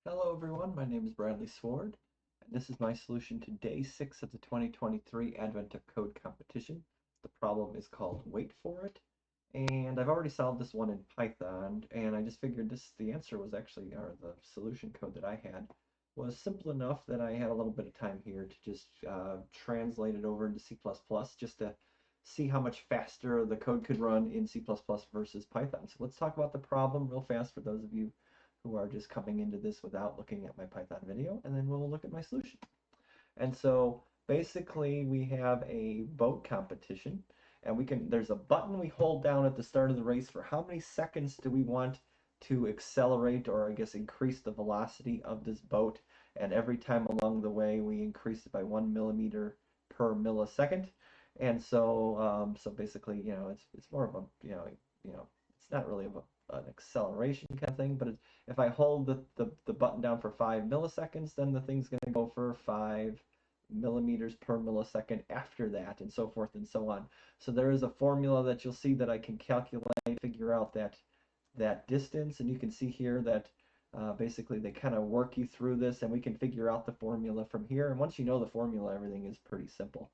Hello everyone, my name is Bradley Sward, and this is my solution to day 6 of the 2023 Advent of Code competition. The problem is called Wait for It, and I've already solved this one in Python, and I just figured the answer was actually, or the solution code that I had was simple enough that I had a little bit of time here to just translate it over into C++ just to see how much faster the code could run in C++ versus Python. So let's talk about the problem real fast for those of you who are just coming into this without looking at my Python video, and then we'll look at my solution. And so basically we have a boat competition, and there's a button we hold down at the start of the race for how many seconds do we want to accelerate, or I guess increase the velocity of this boat. And every time along the way we increase it by 1 millimeter per millisecond. And so basically, it's more of a, it's not really an acceleration kind of thing, but if I hold the button down for 5 milliseconds, then the thing's going to go for 5 millimeters per millisecond after that, and so forth and so on. So there is a formula that you'll see that I can calculate, figure out that distance, and you can see here that basically they kind of work you through this, and we can figure out the formula from here. And once you know the formula, everything is pretty simple.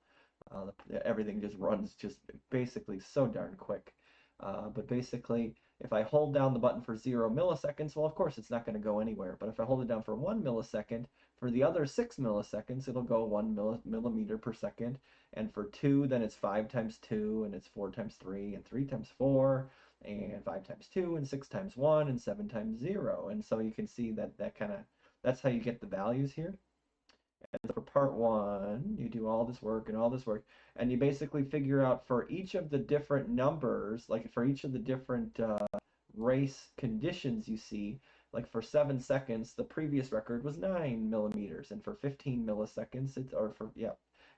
Everything just runs just basically so darn quick. But basically, if I hold down the button for 0 milliseconds, well, of course, it's not going to go anywhere. But if I hold it down for 1 millisecond, for the other 6 milliseconds, it'll go 1 millimeter per second. And for 2, then it's 5 times 2, and it's 4 times 3, and 3 times 4, and 5 times 2, and 6 times 1, and 7 times 0. And so you can see that's how you get the values here. And for part one, you do all this work and all this work, and you basically figure out for each of the different numbers, like for each of the different race conditions you see, like for 7 seconds, the previous record was 9 millimeters, and for 15 milliseconds,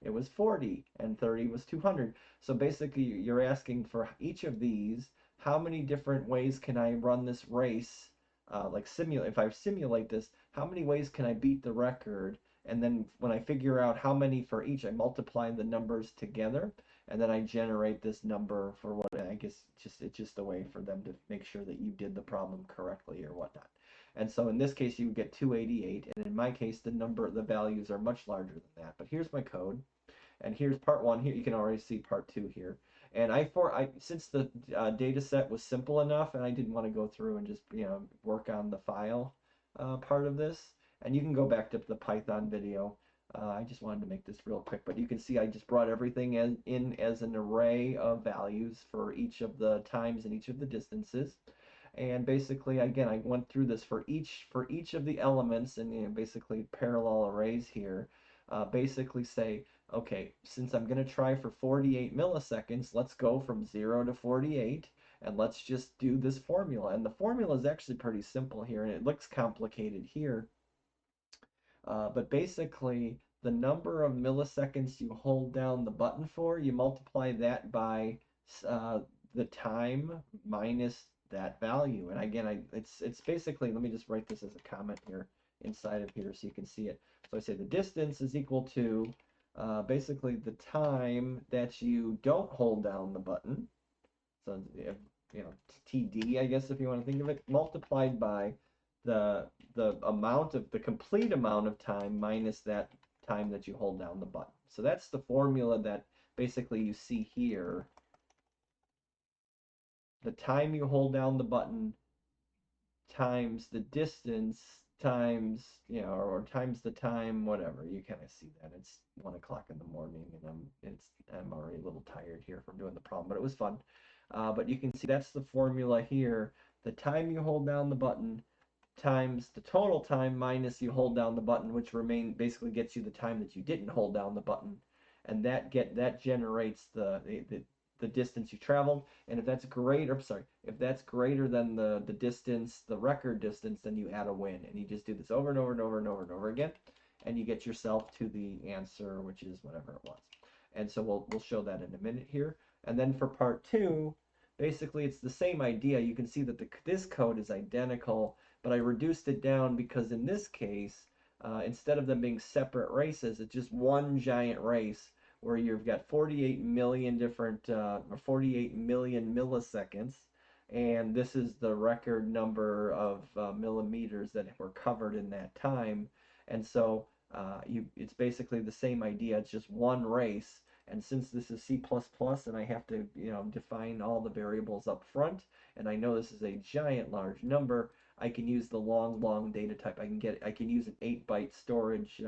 it was 40, and 30 was 200. So basically, you're asking for each of these, how many different ways can I run this race? If I simulate this, how many ways can I beat the record? And then when I figure out how many for each, I multiply the numbers together, and then I generate this number for what I guess it's just a way for them to make sure that you did the problem correctly or whatnot. And so in this case, you would get 288, and in my case, the values are much larger than that. But here's my code, and here's part one. Here you can already see part two here. And since the data set was simple enough, and I didn't want to go through and just work on the file part of this, and you can go back to the Python video. I just wanted to make this real quick, but you can see I just brought everything in as an array of values for each of the times and each of the distances. And basically, again, I went through this for each of the elements, and basically parallel arrays here. Basically say, okay, since I'm going to try for 48 milliseconds, let's go from 0 to 48, and let's just do this formula. And the formula is actually pretty simple here, and it looks complicated here. But basically, the number of milliseconds you hold down the button for, you multiply that by the time minus that value. And again, it's basically, let me just write this as a comment here inside of here so you can see it. So I say the distance is equal to basically the time that you don't hold down the button. So if, TD, I guess, if you want to think of it, multiplied by the complete amount of time minus that time that you hold down the button. So that's the formula that basically you see here. The time you hold down the button times the distance times, or times the time, whatever. You kind of see that. It's 1 o'clock in the morning, and I'm already a little tired here from doing the problem, but it was fun. But you can see that's the formula here. The time you hold down the button times the total time minus you hold down the button, which basically gets you the time that you didn't hold down the button, and that generates the distance you traveled. And if that's greater than the distance, the record distance, then you add a win, and you just do this over and over and over and over and over again, and you get yourself to the answer, which is whatever it was. And so we'll show that in a minute here. And then for part two, basically it's the same idea. You can see that this code is identical, but I reduced it down because in this case, instead of them being separate races, it's just one giant race where you've got 48 million different, or 48 million milliseconds, and this is the record number of millimeters that were covered in that time. And so it's basically the same idea. It's just one race. And since this is C++ and I have to, define all the variables up front, and I know this is a giant large number, I can use the long data type. I can use an 8-byte storage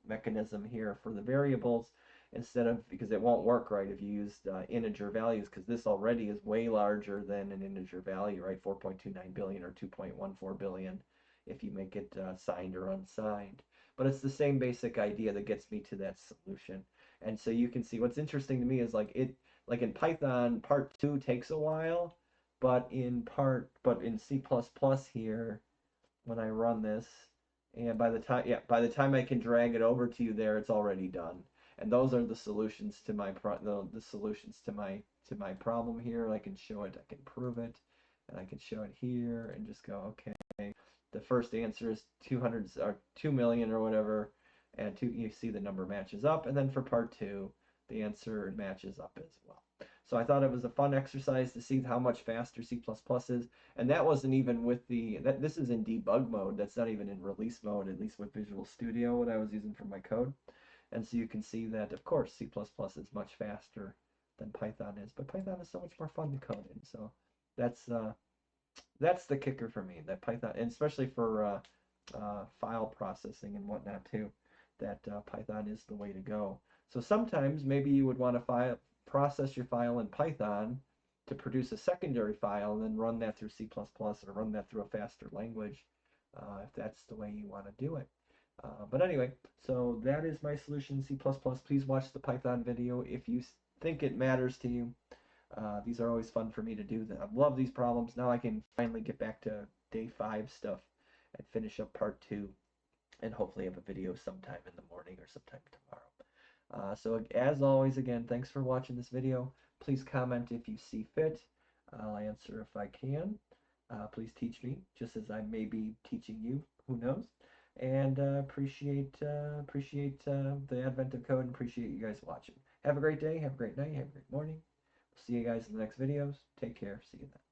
mechanism here for the variables instead of, because it won't work right if you use integer values, because this already is way larger than an integer value, right? 4.29 billion or 2.14 billion if you make it signed or unsigned. But it's the same basic idea that gets me to that solution. And so you can see what's interesting to me is like in Python, part 2 takes a while, but in C++ here, when I run this, and by the time I can drag it over to you there, it's already done. And those are the solutions to the solutions to my problem here. I can show it, I can prove it, and I can show it here and just go, okay. The first answer is 200 or 2 million or whatever, and you see the number matches up. And then for part 2, the answer matches up as well. So I thought it was a fun exercise to see how much faster C++ is. And that wasn't even with this is in debug mode. That's not even in release mode, at least with Visual Studio, what I was using for my code. And so you can see that, of course, C++ is much faster than Python is, but Python is so much more fun to code in. So that's the kicker for me, that Python, and especially for file processing and whatnot too, that Python is the way to go. So sometimes maybe you would want to process your file in Python to produce a secondary file and then run that through C++ or run that through a faster language if that's the way you want to do it. But anyway, so that is my solution in C++. Please watch the Python video if you think it matters to you. These are always fun for me to do. I love these problems. Now I can finally get back to day 5 stuff and finish up part 2 and hopefully have a video sometime in the morning or sometime tomorrow. So as always, again, thanks for watching this video. Please comment if you see fit. I'll answer if I can. Please teach me, just as I may be teaching you. Who knows? And appreciate the advent of code and appreciate you guys watching. Have a great day. Have a great night. Have a great morning. See you guys in the next videos. Take care. See you then.